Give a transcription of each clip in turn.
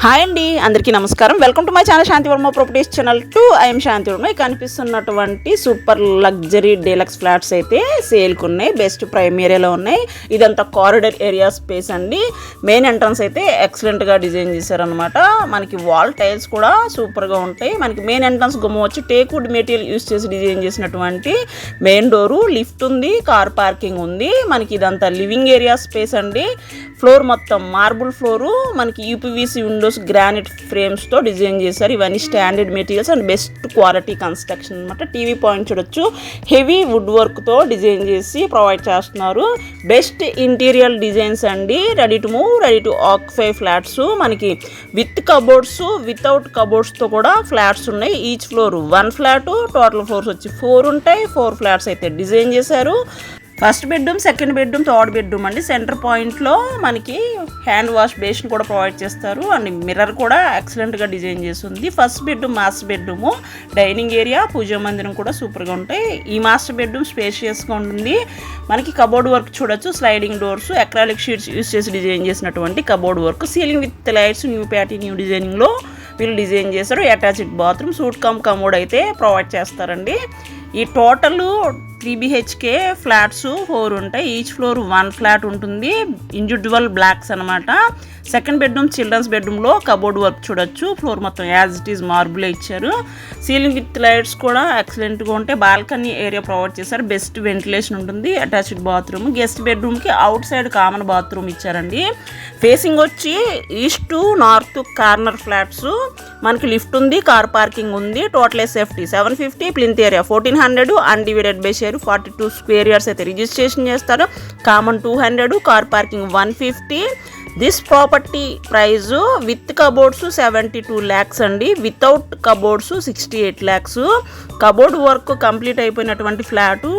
Hi అండి, అందరికీ నమస్కారం. Welcome to my channel Shanti Varma properties channel 2. I am Shanti Varma. కనిపిస్తున్నటువంటి సూపర్ లగ్జరీ డీలక్స్ ఫ్లాట్స్ అయితే సేల్కి ఉన్నాయి. బెస్ట్ ప్రైమ్ ఏరియాలో ఉన్నాయి. ఇదంతా కారిడర్ ఏరియా స్పేస్ అండి. మెయిన్ ఎంట్రన్స్ అయితే ఎక్సలెంట్గా డిజైన్ చేశారనమాట. మనకి వాల్ టైల్స్ కూడా సూపర్గా ఉంటాయి. మనకి మెయిన్ ఎంట్రన్స్ గుమ్మ వచ్చి టేక్ వుడ్ మెటీరియల్ యూస్ చేసి డిజైన్ చేసినటువంటి మెయిన్ డోరు, లిఫ్ట్ ఉంది, కార్ పార్కింగ్ ఉంది. మనకి ఇదంతా లివింగ్ ఏరియా స్పేస్ అండి. ఫ్లోర్ మొత్తం మార్బుల్ ఫ్లోరు, మనకి యూపీవీసీ విండోస్ గ్రానైట్ ఫ్రేమ్స్తో డిజైన్ చేశారు. ఇవన్నీ standard materials and best quality construction అనమాట. టీవీ పాయింట్ చూడొచ్చు. హెవీ వుడ్ వర్క్తో డిజైన్ చేసి ప్రొవైడ్ చేస్తున్నారు. బెస్ట్ ఇంటీరియర్ డిజైన్స్ అండి. Ready to move, ready to occupy flats. మనకి విత్ కబోర్డ్స్, వితౌట్ కబోర్డ్స్తో కూడా ఫ్లాట్స్ ఉన్నాయి. Each floor 1 flat, total floors వచ్చి 4 ఉంటాయి. 4 ఫ్లాట్స్ అయితే డిజైన్ చేశారు. First bedroom, second bedroom, third bedroom అండి. సెంటర్ పాయింట్లో మనకి హ్యాండ్ వాష్ బేసిన్ కూడా ప్రొవైడ్ చేస్తారు. అండ్ మిర్రర్ కూడా ఎక్సలెంట్గా డిజైన్ చేస్తుంది. First bedroom master bedroom, dining area, పూజా మందిరం కూడా సూపర్గా ఉంటాయి. ఈ మాస్టర్ బెడ్రూమ్ స్పేషియస్గా ఉంటుంది. మనకి కబోర్డ్ వర్క్ చూడొచ్చు. Sliding doors, acrylic sheets use చేసి డిజైన్ చేసినటువంటి cupboard work. Ceiling with lights, new ప్యాటీ, న్యూ డిజైనింగ్లో వీళ్ళు డిజైన్ చేశారు. అటాచ్డ్ బాత్రూమ్, సూట్ కమోడ్ అయితే ప్రొవైడ్ చేస్తారండి. ఈ టోటల్ 3 BHK ఫ్లాట్స్ 4 ఉంటాయి. ఈచ్ ఫ్లోర్ 1 ఫ్లాట్ ఉంటుంది. ఇండివిజువల్ బ్లాక్స్ అనమాట. సెకండ్ బెడ్రూమ్ చిల్డ్రన్స్ బెడ్రూమ్లో కబోర్డ్ వర్క్ చూడొచ్చు. ఫ్లోర్ మొత్తం యాజ్ ఇట్ ఈజ్ మార్బులే ఇచ్చారు. సీలింగ్ విత్ లైట్స్ కూడా ఎక్సలెంట్గా ఉంటాయి. బాల్కనీ ఏరియా ప్రొవైడ్ చేశారు. బెస్ట్ వెంటిలేషన్ ఉంటుంది. Attached bathroom. గెస్ట్ బెడ్రూమ్కి అవుట్ సైడ్ కామన్ బాత్రూమ్ ఇచ్చారండి. ఫేసింగ్ వచ్చి east to north corner flats. మనకి లిఫ్ట్ ఉంది, కార్ పార్కింగ్ ఉంది. Total safety 750, plinth area 1400, undivided by share 42 square yards అయితే రిజిస్ట్రేషన్ చేస్తారు. Common 200, car parking 150. This property price with cupboards 72 lakhs అండి. Without cupboards 68 lakhs. Cupboard work complete అయిపోయినటువంటి flat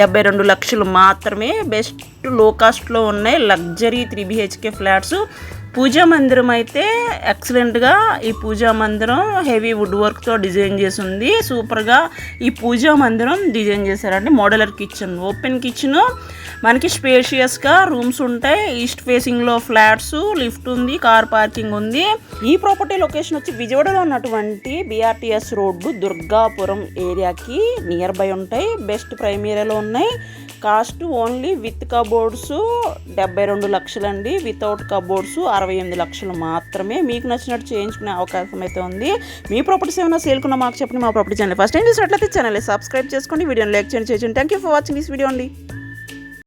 72 లక్షలు మాత్రమే. Best లో కాస్ట్లో ఉన్నాయి లగ్జరీ 3 BHK ఫ్లాట్స్. పూజా మందిరం అయితే ఎక్సలెంట్గా ఈ పూజా మందిరం హెవీ వుడ్ వర్క్తో డిజైన్ చేసి ఉంది. సూపర్గా ఈ పూజా మందిరం డిజైన్ చేశారండి. మోడలర్ కిచెన్, ఓపెన్ కిచెన్, మనకి స్పేషియస్గా రూమ్స్ ఉంటాయి. ఈస్ట్ ఫేసింగ్లో ఫ్లాట్స్, లిఫ్ట్ ఉంది, కార్ పార్కింగ్ ఉంది. ఈ ప్రాపర్టీ లొకేషన్ వచ్చి విజయవాడలో ఉన్నటువంటి BRTS రోడ్డు దుర్గాపురం ఏరియాకి నియర్ బై ఉంటాయి. బెస్ట్ ప్రైమ్ ఏరియాలో ఉన్నాయి. కాస్ట్ ఓన్లీ విత్ కబోర్డ్స్ 72 లక్షలండి. వితౌట్ కబోర్డ్స్ 68 లక్షలు మాత్రమే. మీకు నచ్చినట్టు చేయించుకునే అవకాశం అయితే ఉంది. మీ ప్రాపర్టీస్ ఏమైనా సేల్కున్నా మాకు చెప్పండి. మా ప్రాపర్టీ ఛానల్ ఫస్ట్ టైం చూసినట్లయితే ఛానల్ సబ్స్క్రైబ్ చేసుకోండి. వీడియోని లైక్ చేయండి. Thank you for watching this video అండి.